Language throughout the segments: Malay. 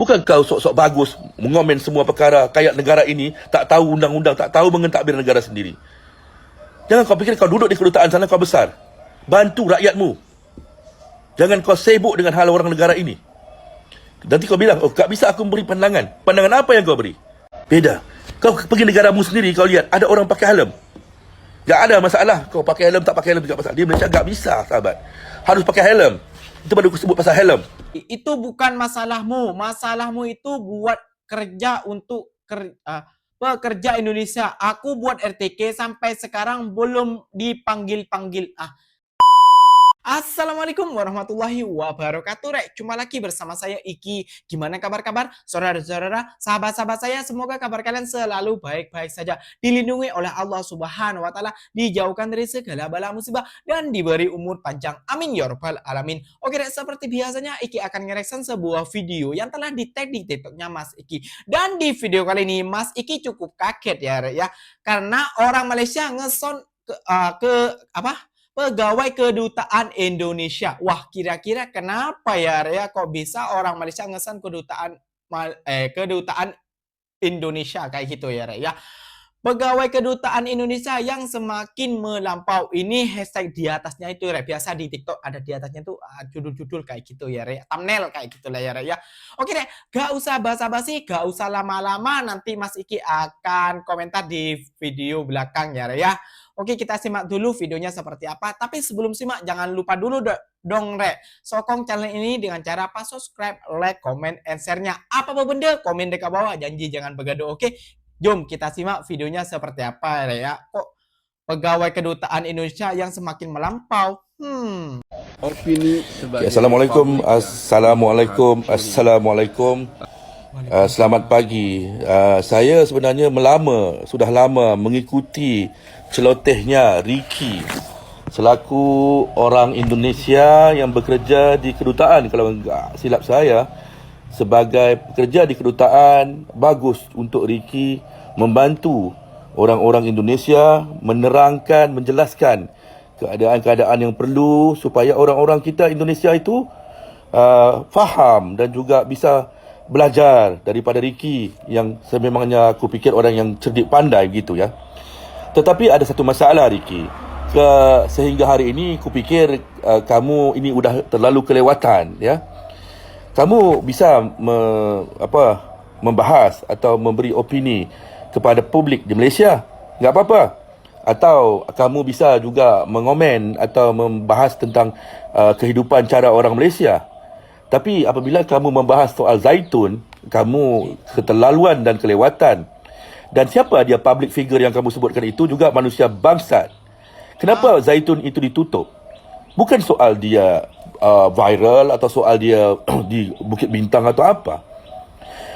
Bukan kau sok-sok bagus mengomen semua perkara kayak negara ini tak tahu undang-undang, tak tahu mentadbir negara sendiri. Jangan kau fikir kau duduk di kedutaan sana kau besar. Bantu rakyatmu. Jangan kau sibuk dengan hal orang negara ini. Nanti kau bilang, oh tak bisa aku beri pandangan. Pandangan apa yang kau beri? Beda. Kau pergi negaramu sendiri, kau lihat ada orang pakai helm. Tak ada masalah. Kau pakai helm, tak pakai helm juga masalah. Di Malaysia tak bisa, sahabat. Harus pakai helm. Itu baru aku sebut pasal helm. Itu bukan masalahmu. Masalahmu itu buat kerja untuk pekerja Indonesia. Aku buat RTK sampai sekarang belum dipanggil-panggil. Assalamualaikum warahmatullahi wabarakatuh. Jumpa lagi bersama saya Iki. Gimana kabar-kabar saudara-saudara, sahabat-sahabat saya? Semoga kabar kalian selalu baik-baik saja, dilindungi oleh Allah Subhanahu wa taala, dijauhkan dari segala bala musibah dan diberi umur panjang. Amin ya rabbal alamin. Oke, seperti biasanya Iki akan ngereaction sebuah video yang telah di-tag di TikToknya Mas Iki. Dan di video kali ini Mas Iki cukup kaget ya, karena orang Malaysia ngeson pegawai kedutaan Indonesia. Wah, kira-kira kenapa ya kok bisa orang Malaysia ngesan kedutaan Indonesia kayak gitu ya. Pegawai kedutaan Indonesia yang semakin melampau. Ini hashtag di atasnya itu biasa di TikTok ada di atasnya tuh judul-judul kayak gitu ya, thumbnail kayak gitulah ya. Oke deh, gak usah basa-basi, gak usah lama-lama, nanti Mas Iki akan komentar di video belakang ya. Oke, kita simak dulu videonya seperti apa. Tapi sebelum simak, jangan lupa dulu dong sokong channel ini dengan cara subscribe, like, comment, and share-nya. Apa benda, komen dekat bawah. Janji jangan begaduh, oke? Jom kita simak videonya seperti apa ya. Kok pegawai kedutaan Indonesia yang semakin melampau? Opini sebagai Assalamualaikum. Selamat pagi. Saya sebenarnya sudah lama mengikuti celotehnya Ricky selaku orang Indonesia yang bekerja di kedutaan. Kalau enggak silap saya, sebagai pekerja di kedutaan, bagus untuk Ricky membantu orang-orang Indonesia menerangkan, menjelaskan keadaan-keadaan yang perlu supaya orang-orang kita Indonesia itu faham dan juga bisa belajar daripada Ricky yang sememangnya aku fikir orang yang cerdik pandai gitu ya. Tetapi ada satu masalah Ricky. Sehingga hari ini aku fikir kamu ini udah terlalu kelewatan ya. Kamu bisa membahas atau memberi opini kepada publik di Malaysia, enggak apa-apa. Atau kamu bisa juga mengomen atau membahas tentang kehidupan cara orang Malaysia. Tapi apabila kamu membahas soal Zaitun, kamu keterlaluan dan kelewatan. Dan siapa dia public figure yang kamu sebutkan itu juga manusia bangsat. Kenapa Zaitun itu ditutup? Bukan soal dia viral atau soal dia di Bukit Bintang atau apa.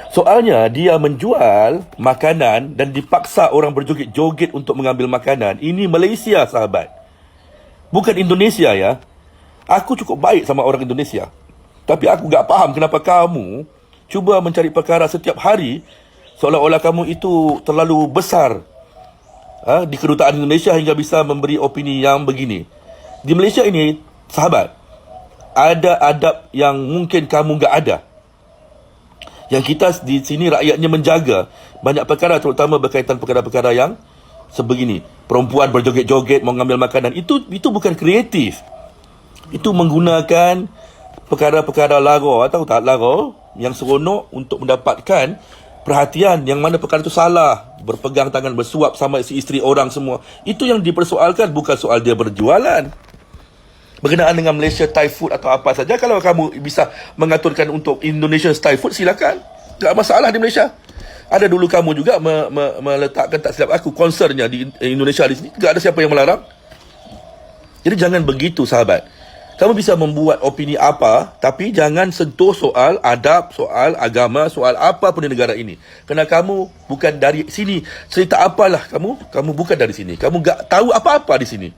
Soalnya dia menjual makanan dan dipaksa orang berjoget-joget untuk mengambil makanan. Ini Malaysia, sahabat. Bukan Indonesia ya. Aku cukup baik sama orang Indonesia. Tapi aku gak faham kenapa kamu cuba mencari perkara setiap hari seolah-olah kamu itu terlalu besar di kedutaan Indonesia hingga bisa memberi opini yang begini. Di Malaysia ini, sahabat, ada adab yang mungkin kamu gak ada. Yang kita di sini rakyatnya menjaga banyak perkara, terutama berkaitan perkara-perkara yang sebegini. Perempuan berjoget-joget mau mengambil makanan, itu bukan kreatif. Itu menggunakan perkara-perkara lara atau tak lara yang seronok untuk mendapatkan perhatian, yang mana perkara itu salah. Berpegang tangan, bersuap sama isteri orang semua. Itu yang dipersoalkan, bukan soal dia berjualan. Berkenaan dengan Malaysia Thai food atau apa saja, kalau kamu bisa mengaturkan untuk Indonesian Thai food, silakan. Tak masalah di Malaysia. Ada dulu kamu juga meletakkan, tak silap aku, konsernya di Indonesia di sini. Tak ada siapa yang melarang. Jadi jangan begitu, sahabat. Kamu bisa membuat opini apa, tapi jangan sentuh soal adab, soal agama, soal apa pun di negara ini. Kerana kamu bukan dari sini. Cerita apalah kamu bukan dari sini. Kamu tak tahu apa-apa di sini.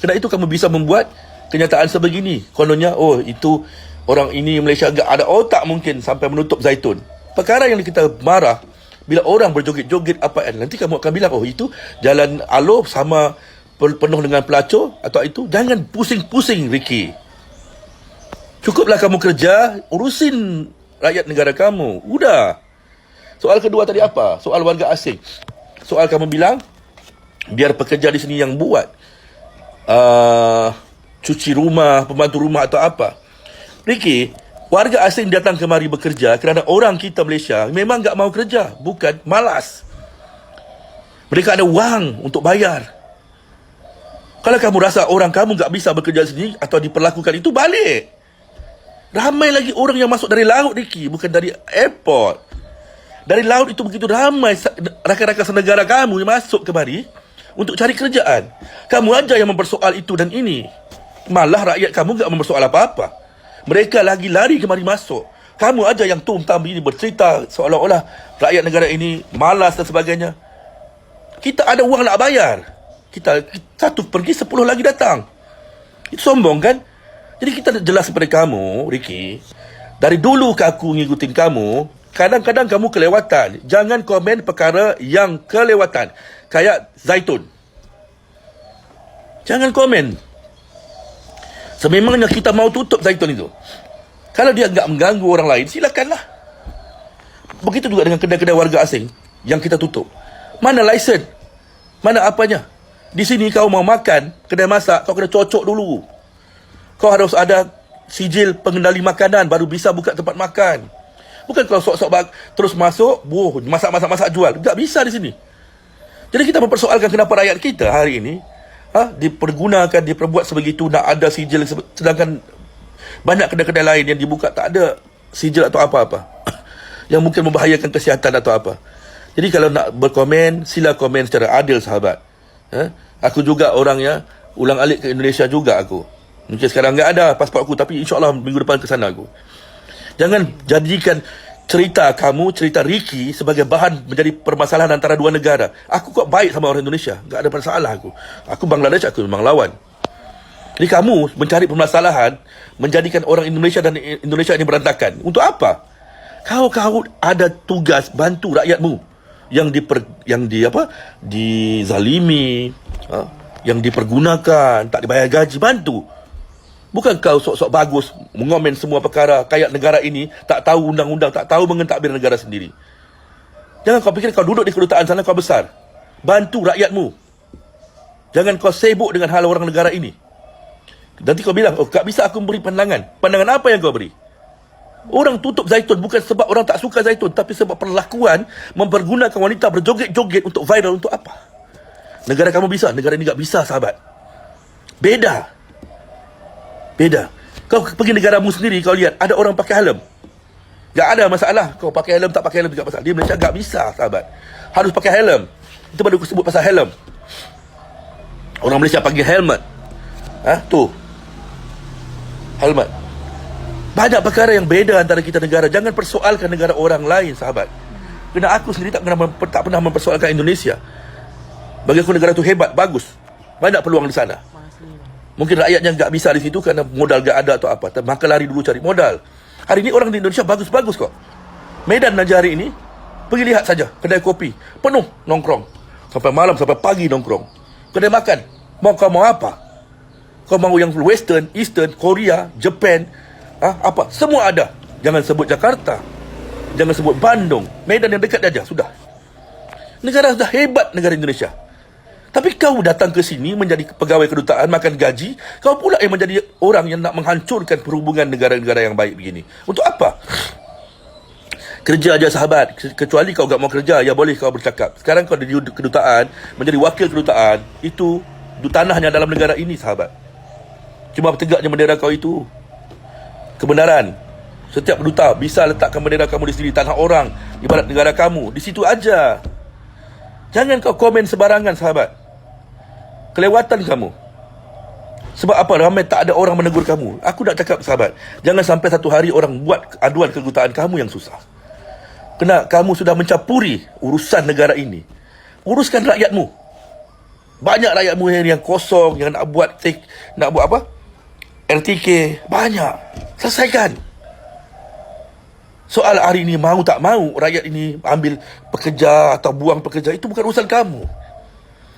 Kerana itu kamu bisa membuat kenyataan sebegini. Kononnya, oh itu orang ini Malaysia agak ada otak mungkin sampai menutup Zaitun. Perkara yang kita marah, bila orang berjoget-joget apa, nanti kamu akan bilang, oh itu jalan Aloh sama penuh dengan pelacur atau itu. Jangan pusing-pusing Ricky. Cukuplah kamu kerja, urusin rakyat negara kamu. Udah. Soal kedua tadi apa? Soal warga asing. Soal kamu bilang biar pekerja di sini yang buat cuci rumah, pembantu rumah atau apa. Ricky, warga asing datang kemari bekerja kerana orang kita Malaysia memang tak mau kerja, bukan malas. Mereka ada wang untuk bayar. Kalau kamu rasa orang kamu tak bisa bekerja sini atau diperlakukan itu, balik. Ramai lagi orang yang masuk dari laut, Ricky, bukan dari airport. Dari laut itu begitu ramai rakan-rakan senegara kamu yang masuk kemari untuk cari kerjaan. Kamu aja yang mempersoal itu dan ini. Malah rakyat kamu tak mempersoal apa-apa. Mereka lagi lari kemari masuk. Kamu aja yang tum-tam ini bercerita seolah-olah rakyat negara ini malas dan sebagainya. Kita ada uang nak bayar. Kita satu pergi 10 lagi datang. Itu sombong kan? Jadi kita jelas kepada kamu, Ricky. Dari dulu aku ngikutin kamu. Kadang-kadang kamu kelewatan. Jangan komen perkara yang kelewatan. Kayak Zaitun. Jangan komen. Sememangnya kita mau tutup Zaitun itu. Kalau dia enggak mengganggu orang lain, silakanlah. Begitu juga dengan kedai-kedai warga asing yang kita tutup. Mana lesen? Mana apanya? Di sini kau mau makan, kedai masak, kau kena cocok dulu. Kau harus ada sijil pengendali makanan baru bisa buka tempat makan. Bukan kalau sok-sok terus masuk, masak-masak jual. Tak bisa di sini. Jadi kita mempersoalkan kenapa rakyat kita hari ini dipergunakan, diperbuat sebegitu, nak ada sijil, sedangkan banyak kedai-kedai lain yang dibuka tak ada sijil atau apa-apa. Yang mungkin membahayakan kesihatan atau apa. Jadi kalau nak berkomen, sila komen secara adil, sahabat. Aku juga orangnya ulang alik ke Indonesia juga aku. Mungkin sekarang enggak ada pasport aku, tapi insyaAllah minggu depan ke sana aku. Jangan jadikan cerita kamu, cerita Ricky sebagai bahan menjadi permasalahan antara dua negara. Aku kok baik sama orang Indonesia. Tak ada masalah aku. Aku Bangladesh, aku memang lawan. Jadi kamu mencari permasalahan, menjadikan orang Indonesia dan Indonesia ini berantakan. Untuk apa? Kau ada tugas bantu rakyatmu yang dizalimi, yang dipergunakan, tak dibayar gaji, bantu. Bukan kau sok-sok bagus mengomen semua perkara kayak negara ini tak tahu undang-undang, tak tahu mentadbir negara sendiri. Jangan kau fikir kau duduk di kedutaan sana kau besar. Bantu rakyatmu. Jangan kau sibuk dengan hal orang negara ini. Nanti kau bilang, oh tak bisa aku beri pandangan. Pandangan apa yang kau beri? Orang tutup Zaitun bukan sebab orang tak suka Zaitun, tapi sebab perlakuan mempergunakan wanita berjoget-joget untuk viral. Untuk apa? Negara kamu bisa, negara ini tak bisa, sahabat. Beda. Kau pergi negaramu sendiri, kau lihat ada orang pakai helm. Tak ada masalah. Kau pakai helm, tak pakai helm juga masalah. Di Malaysia tak bisa, sahabat. Harus pakai helm. Itu baru aku sebut pasal helm. Orang Malaysia panggil helmet. Tu helmet. Banyak perkara yang beda antara kita negara. Jangan persoalkan negara orang lain, sahabat. Kerana aku sendiri tak pernah mempersoalkan Indonesia. Bagi aku negara tu hebat, bagus. Banyak peluang di sana. Mungkin rakyatnya tak bisa di situ kerana modal tak ada atau apa. Maka lari dulu cari modal. Hari ini orang di Indonesia bagus-bagus kok. Medan Najah hari ini, pergi lihat saja kedai kopi penuh nongkrong. Sampai malam, sampai pagi nongkrong. Kedai makan, kau mau apa? Kau mau yang Western, Eastern, Korea, Japan, apa? Semua ada. Jangan sebut Jakarta. Jangan sebut Bandung. Medan yang dekat aja, sudah. Negara sudah hebat, negara Indonesia. Tapi kau datang ke sini menjadi pegawai kedutaan, makan gaji. Kau pula yang menjadi orang yang nak menghancurkan perhubungan negara-negara yang baik begini. Untuk apa? Kerja aja, sahabat. Kecuali kau tak mau kerja, ya boleh kau bercakap. Sekarang kau di kedutaan, menjadi wakil kedutaan. Itu tanahnya dalam negara ini, sahabat. Cuma tegaknya bendera kau itu. Kebenaran. Setiap duta bisa letakkan bendera kamu di sini, tanah orang, ibarat negara kamu. Di situ aja. Jangan kau komen sebarangan, sahabat. Kelewatan kamu. Sebab apa? Ramai tak ada orang menegur kamu. Aku nak cakap, sahabat, jangan sampai satu hari orang buat aduan kedutaan kamu yang susah. Kena kamu sudah mencampuri urusan negara ini. Uruskan rakyatmu. Banyak rakyatmu yang kosong, yang nak buat apa? RTK. Banyak. Selesaikan. Soal hari ini mau tak mau rakyat ini ambil pekerja atau buang pekerja, itu bukan urusan kamu.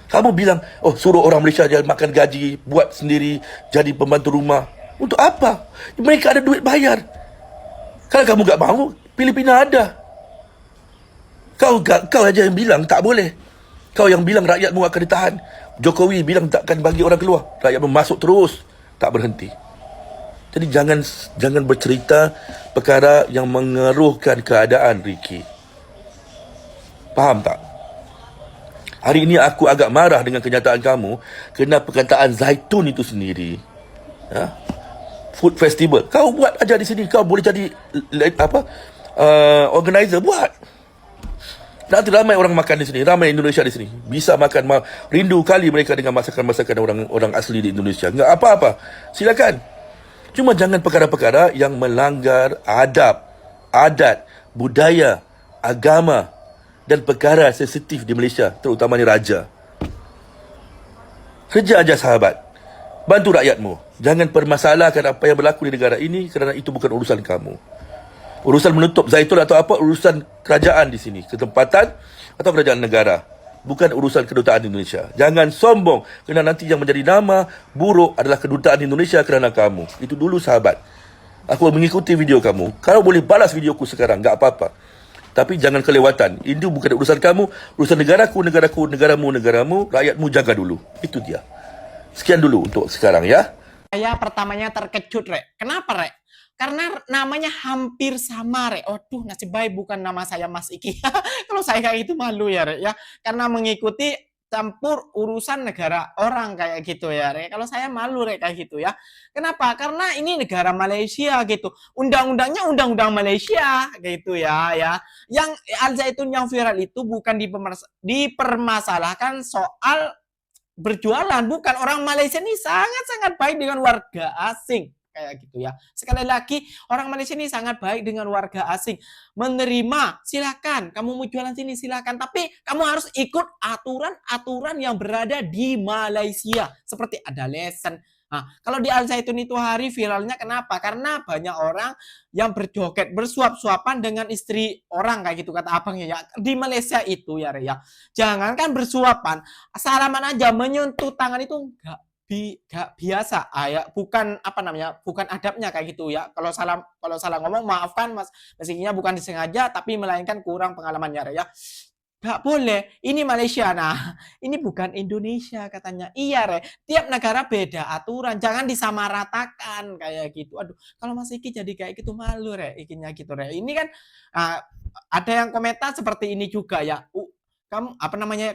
Kamu bilang, oh suruh orang Malaysia jangan makan gaji, buat sendiri, jadi pembantu rumah. Untuk apa? Mereka ada duit bayar. Kalau kamu tak mahu, Filipina ada. Kau aja yang bilang tak boleh. Kau yang bilang rakyatmu akan ditahan. Jokowi bilang takkan bagi orang keluar. Rakyatmu masuk terus, tak berhenti. Jadi jangan bercerita perkara yang mengeruhkan keadaan, Ricky. Faham tak? Hari ini aku agak marah dengan kenyataan kamu kerana perkataan Zaitun itu sendiri. Ya? Food festival. Kau buat aja di sini. Kau boleh jadi organizer, buat. Nanti ramai orang makan di sini, ramai Indonesia di sini. Bisa makan, rindu kali mereka dengan masakan-masakan orang asli di Indonesia. Enggak apa-apa. Silakan. Cuma jangan perkara-perkara yang melanggar adab, adat, budaya, agama dan perkara sensitif di Malaysia, terutamanya raja. Kerja aja sahabat. Bantu rakyatmu. Jangan permasalahkan apa yang berlaku di negara ini kerana itu bukan urusan kamu. Urusan menutup Zaitun atau apa, urusan kerajaan di sini. Ketempatan atau kerajaan negara. Bukan urusan kedutaan Indonesia. Jangan sombong. Kerana nanti yang menjadi nama buruk adalah kedutaan Indonesia kerana kamu. Itu dulu sahabat. Aku mengikuti video kamu. Kalau boleh balas videoku sekarang, tak apa-apa. Tapi jangan kelewatan. Ini bukan urusan kamu. Urusan negaraku, negaramu. Rakyatmu jaga dulu. Itu dia. Sekian dulu untuk sekarang ya. Saya pertamanya terkejut, Rek. Kenapa, Rek? Karena namanya hampir sama, Rek. Waduh, nasib baik bukan nama saya Mas Iki. Kalau saya kayak gitu malu ya, Rek ya. Karena mengikuti campur urusan negara orang kayak gitu ya, Rek. Kalau saya malu, Rek, kayak gitu ya. Kenapa? Karena ini negara Malaysia gitu. Undang-undangnya undang-undang Malaysia gitu ya. Yang Al Zaitun yang viral itu bukan dipermasalahkan soal berjualan, bukan. Orang Malaysia ini sangat-sangat baik dengan warga asing kayak gitu ya. Sekali lagi, orang Malaysia ini sangat baik dengan warga asing. Menerima, silakan. Kamu mau jualan sini, silakan. Tapi kamu harus ikut aturan-aturan yang berada di Malaysia. Seperti ada lesen. Nah, kalau di Al Zaitun itu hari viralnya kenapa? Karena banyak orang yang berjoget, bersuap-suapan dengan istri orang kayak gitu kata abangnya ya. Di Malaysia itu ya, jangankan bersuapan, salaman aja menyentuh tangan itu gak biasa, ya bukan bukan adabnya kayak gitu ya. Kalau salah ngomong maafkan mas, mestinya bukan disengaja tapi melainkan kurang pengalamannya ya. Gak boleh, ini Malaysia, nah ini bukan Indonesia katanya. Iya, tiap negara beda aturan, jangan disamaratakan kayak gitu. Aduh, kalau Mas Iki jadi kayak gitu malu, ikinya gitu, Ini kan ada yang komentar seperti ini juga ya. Kamu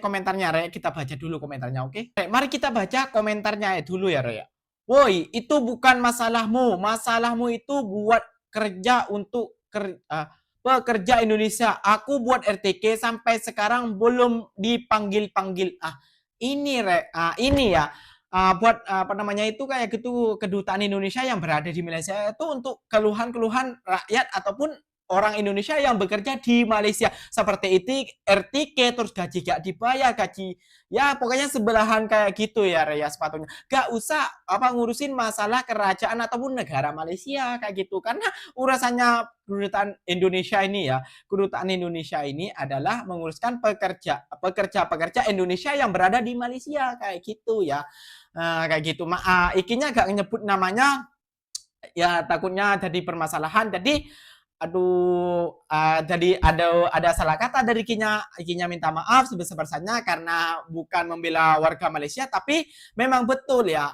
komentarnya, kita baca dulu komentarnya, oke? Mari kita baca komentarnya dulu ya, ya. Woi, itu bukan masalahmu. Masalahmu itu buat kerja untuk pekerja Indonesia. Aku buat RTK sampai sekarang belum dipanggil-panggil. Ini ini ya. Buat itu kayak gitu kedutaan Indonesia yang berada di Malaysia itu untuk keluhan-keluhan rakyat ataupun orang Indonesia yang bekerja di Malaysia seperti itu RTK, terus gaji gak dibayar, gaji ya pokoknya sebelahan kayak gitu ya, sepatutnya gak usah ngurusin masalah kerajaan ataupun negara Malaysia kayak gitu, karena urusannya kedutaan Indonesia ini adalah menguruskan pekerja Indonesia yang berada di Malaysia kayak gitu ya. Kayak gitu. Ikinya gak nyebut namanya ya, takutnya jadi permasalahan. Jadi jadi ada salah kata dari Ikinya minta maaf sebesar-besarnya karena bukan membela warga Malaysia, tapi memang betul ya,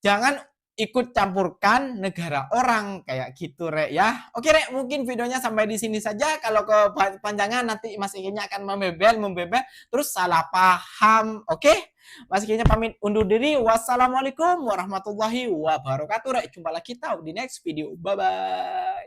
jangan ikut campurkan negara orang kayak gitu, ya. Oke, mungkin videonya sampai di sini saja. Kalau kepanjangan nanti Mas Ikinya akan membebel terus salah paham. Oke? Mas Ikinya pamit undur diri. Wassalamualaikum warahmatullahi wabarakatuh. Jumpa lagi kita di next video. Bye bye.